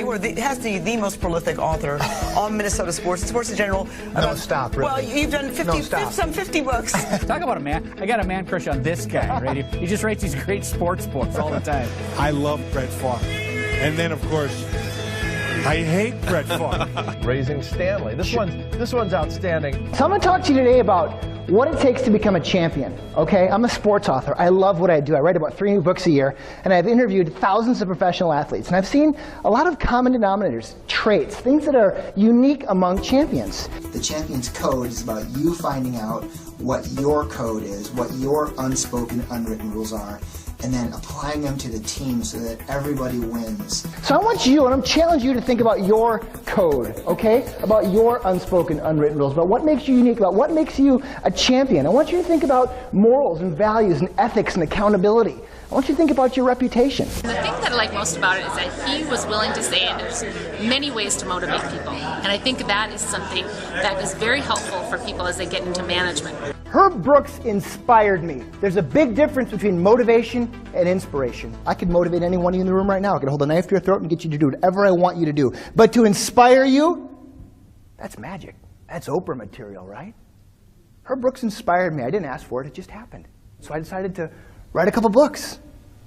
you are has to be the most prolific author on Minnesota sports and sports in general. No, stop, really. Well, you've done 50 books. Talk about a man. I got a man crush on this guy, right? He just writes these great sports books all the time. I love Brett Favre. And then, of course, I hate Brett Favre. Raising Stanley. This one's outstanding. So I'm going to talk to you today about what it takes to become a champion, okay? I'm a sports author. I love what I do. I write about 3 new books a year, and I've interviewed thousands of professional athletes, and I've seen a lot of common denominators, traits, things that are unique among champions. The champion's code is about you finding out what your code is, what your unspoken, unwritten rules are, and then applying them to the team so that everybody wins. So I want you, and I'm challenging you to think about your code, okay? About your unspoken, unwritten rules, about what makes you unique, about what makes you a champion. I want you to think about morals and values and ethics and accountability. I want you to think about your reputation. The thing that I like most about it is that he was willing to say there's many ways to motivate people. And I think that is something that is very helpful for people as they get into management. Herb Brooks inspired me. There's a big difference between motivation and inspiration. I could motivate any one of you in the room right now. I could hold a knife to your throat and get you to do whatever I want you to do. But to inspire you, that's magic. That's Oprah material, right? Herb Brooks inspired me. I didn't ask for it. It just happened. So I decided to write a couple books.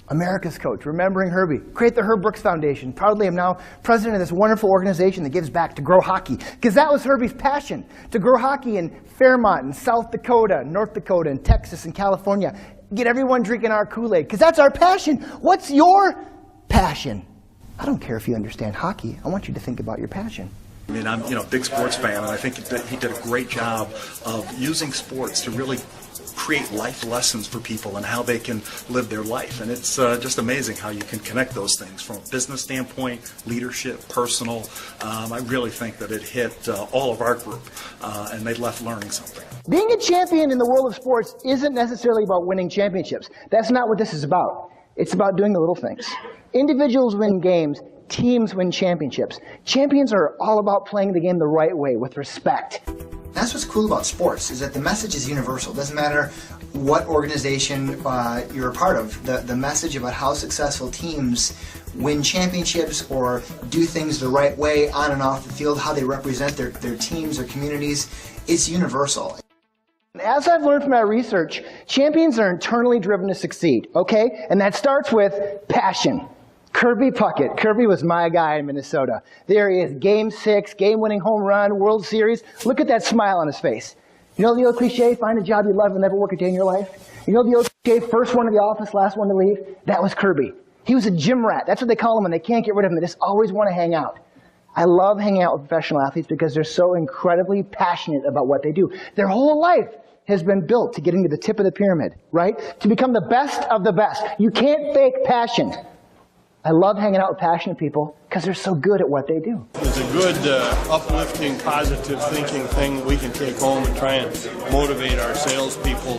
America's Coach, Remembering Herbie, create the Herb Brooks Foundation. Proudly, I'm now president of this wonderful organization that gives back to grow hockey, because that was Herbie's passion, to grow hockey in Fairmont and South Dakota, North Dakota, and Texas and California. Get everyone drinking our Kool-Aid, because that's our passion. What's your passion? I don't care if you understand hockey. I want you to think about your passion. I mean, I'm a big sports fan, and I think that he did a great job of using sports to really create life lessons for people and how they can live their life. And it's just amazing how you can connect those things from a business standpoint, leadership, personal. I really think that it hit all of our group, and they left learning something. Being a champion in the world of sports isn't necessarily about winning championships. That's not what this is about. It's about doing the little things. Individuals win games. Teams win championships. Champions are all about playing the game the right way, with respect. That's what's cool about sports, is that the message is universal. It doesn't matter what organization you're a part of. The message about how successful teams win championships or do things the right way on and off the field, how they represent their teams, their communities, it's universal. As I've learned from my research, champions are internally driven to succeed, okay? And that starts with passion. Kirby Puckett. Kirby was my guy in Minnesota. There he is, Game 6, game-winning home run, World Series. Look at that smile on his face. You know the old cliche, find a job you love and never work a day in your life? You know the old cliche, first one to the office, last one to leave? That was Kirby. He was a gym rat. That's what they call him when they can't get rid of him. They just always want to hang out. I love hanging out with professional athletes because they're so incredibly passionate about what they do. Their whole life has been built to getting to the tip of the pyramid, right? To become the best of the best. You can't fake passion. I love hanging out with passionate people because they're so good at what they do. It's a good, uplifting, positive thinking thing that we can take home and try and motivate our salespeople.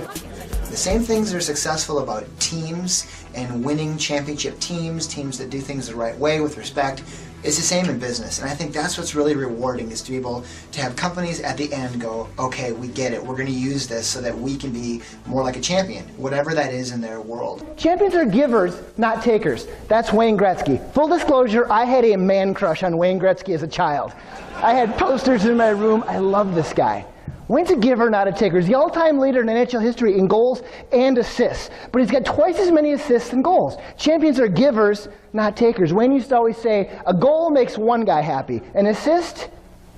The same things are successful about teams and winning championship teams that do things the right way with respect. It's the same in business, and I think that's what's really rewarding, is to be able to have companies at the end go, okay, we get it, we're going to use this so that we can be more like a champion, whatever that is in their world. Champions are givers, not takers. That's Wayne Gretzky. Full disclosure, I had a man crush on Wayne Gretzky as a child. I had posters in my room. I love this guy. Wayne's a giver, not a taker. He's the all-time leader in NHL history in goals and assists, but he's got twice as many assists than goals. Champions are givers, not takers. Wayne used to always say, a goal makes one guy happy. An assist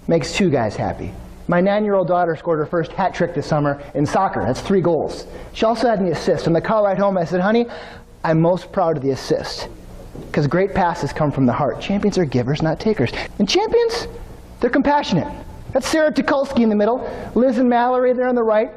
makes 2 guys happy. My 9-year-old daughter scored her first hat trick this summer in soccer. That's 3 goals. She also had an assist. On the car ride home, I said, honey, I'm most proud of the assist, because great passes come from the heart. Champions are givers, not takers. And champions, they're compassionate. That's Sarah Tukulski in the middle, Liz and Mallory there on the right,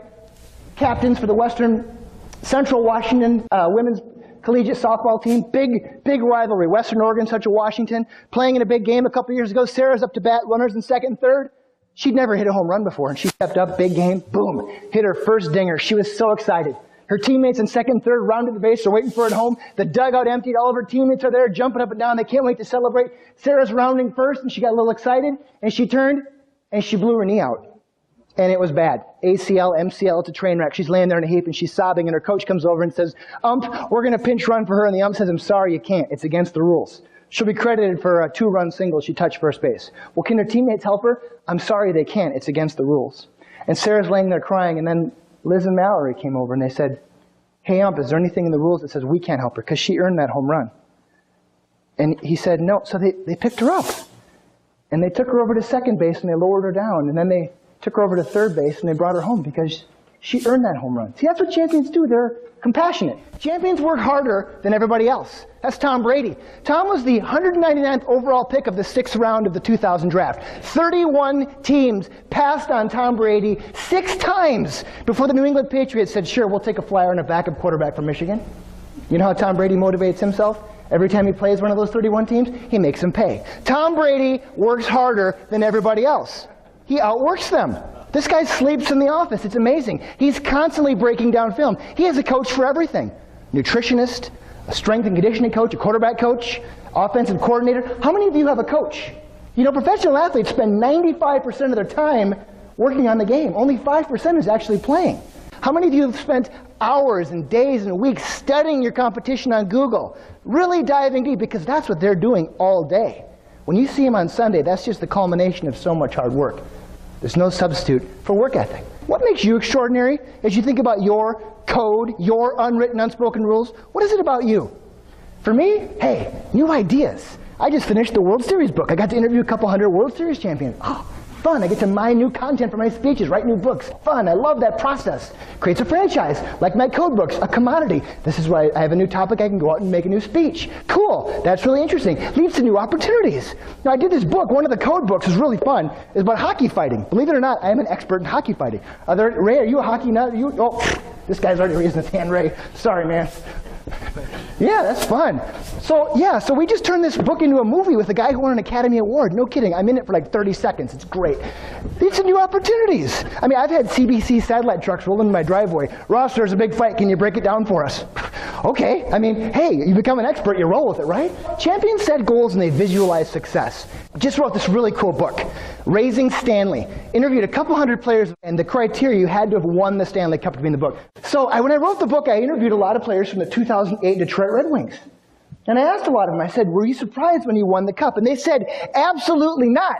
captains for the Western Central Washington women's collegiate softball team. Big rivalry. Western Oregon, Central Washington, playing in a big game a couple years ago. Sarah's up to bat, runners in second and third. She'd never hit a home run before, and she stepped up, big game, boom, hit her first dinger. She was so excited. Her teammates in second and third rounded the base, are waiting for it home. The dugout emptied, all of her teammates are there jumping up and down. They can't wait to celebrate. Sarah's rounding first, and she got a little excited, and she turned, and she blew her knee out. And it was bad. ACL, MCL, it's a train wreck. She's laying there in a heap, and she's sobbing, and her coach comes over and says, ump, we're going to pinch run for her. And the ump says, I'm sorry, you can't. It's against the rules. She'll be credited for a 2-run single she touched first base. Well, can her teammates help her? I'm sorry, they can't. It's against the rules. And Sarah's laying there crying, and then Liz and Mallory came over and they said, hey, ump, is there anything in the rules that says we can't help her because she earned that home run? And he said, no. So they picked her up. And they took her over to second base and they lowered her down. And then they took her over to third base and they brought her home because she earned that home run. See, that's what champions do. They're compassionate. Champions work harder than everybody else. That's Tom Brady. Tom was the 199th overall pick of the 6th round of the 2000 draft. 31 teams passed on Tom Brady 6 times before the New England Patriots said, sure, we'll take a flyer on a backup quarterback from Michigan. You know how Tom Brady motivates himself? Every time he plays one of those 31 teams, he makes them pay. Tom Brady works harder than everybody else. He outworks them. This guy sleeps in the office. It's amazing. He's constantly breaking down film. He has a coach for everything. Nutritionist, a strength and conditioning coach, a quarterback coach, offensive coordinator. How many of you have a coach? You know, professional athletes spend 95% of their time working on the game. Only 5% is actually playing. How many of you have spent hours and days and weeks studying your competition on Google, really diving deep, because that's what they're doing all day. When you see them on Sunday, that's just the culmination of so much hard work. There's no substitute for work ethic. What makes you extraordinary as you think about your code, your unwritten, unspoken rules? What is it about you? For me, hey, new ideas. I just finished the World Series book. I got to interview a couple hundred World Series champions. Oh, fun. I get to mine new content for my speeches, write new books. Fun. I love that process. Creates a franchise, like my code books, a commodity. This is why I have a new topic. I can go out and make a new speech. Cool. That's really interesting. Leads to new opportunities. Now, I did this book. One of the code books is really fun. It's about hockey fighting. Believe it or not, I am an expert in hockey fighting. Ray, are you a hockey nut? Oh, this guy's already raising his hand, Ray. Sorry, man. Yeah, that's fun. So we just turned this book into a movie with a guy who won an Academy Award. No kidding. I'm in it for like 30 seconds. It's great. These are new opportunities. I mean, I've had CBC satellite trucks roll into my driveway. Ross, there's a big fight. Can you break it down for us? Okay. I mean, hey, you become an expert, you roll with it, right? Champions set goals and they visualize success. Just wrote this really cool book, Raising Stanley. Interviewed a couple hundred players, and the criteria, you had to have won the Stanley Cup to be in the book. So when I wrote the book, I interviewed a lot of players from the 2008 Detroit Red Wings. And I asked a lot of them, I said, were you surprised when you won the cup? And they said, absolutely not.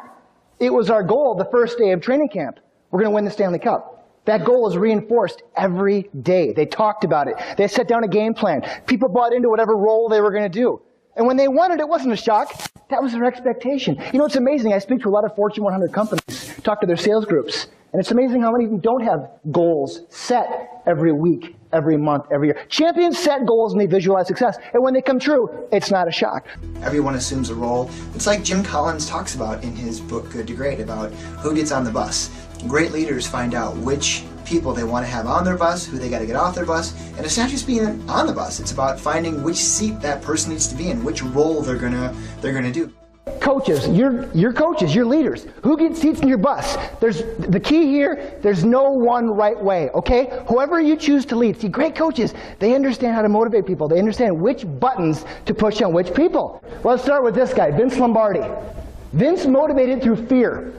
It was our goal the first day of training camp. We're going to win the Stanley Cup. That goal was reinforced every day. They talked about it. They set down a game plan. People bought into whatever role they were going to do. And when they won it, it wasn't a shock. That was their expectation. You know, it's amazing. I speak to a lot of Fortune 100 companies, talk to their sales groups. And it's amazing how many of them don't have goals set every week, every month, every year. Champions set goals and they visualize success. And when they come true, it's not a shock. Everyone assumes a role. It's like Jim Collins talks about in his book, Good to Great, about who gets on the bus. Great leaders find out which people they want to have on their bus, who they got to get off their bus, and it's not just being on the bus. It's about finding which seat that person needs to be in, which role they're gonna do. Coaches, you're coaches, you're leaders. Who gets seats in your bus? There's the key here, there's no one right way, okay? Whoever you choose to lead. See, great coaches, they understand how to motivate people. They understand which buttons to push on which people. Well, let's start with this guy, Vince Lombardi. Vince motivated through fear.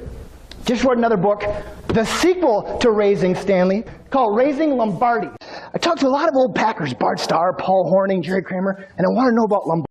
Just wrote another book, the sequel to Raising Stanley, called Raising Lombardi. I talked to a lot of old Packers, Bart Starr, Paul Hornung, Jerry Kramer, and I want to know about Lombardi.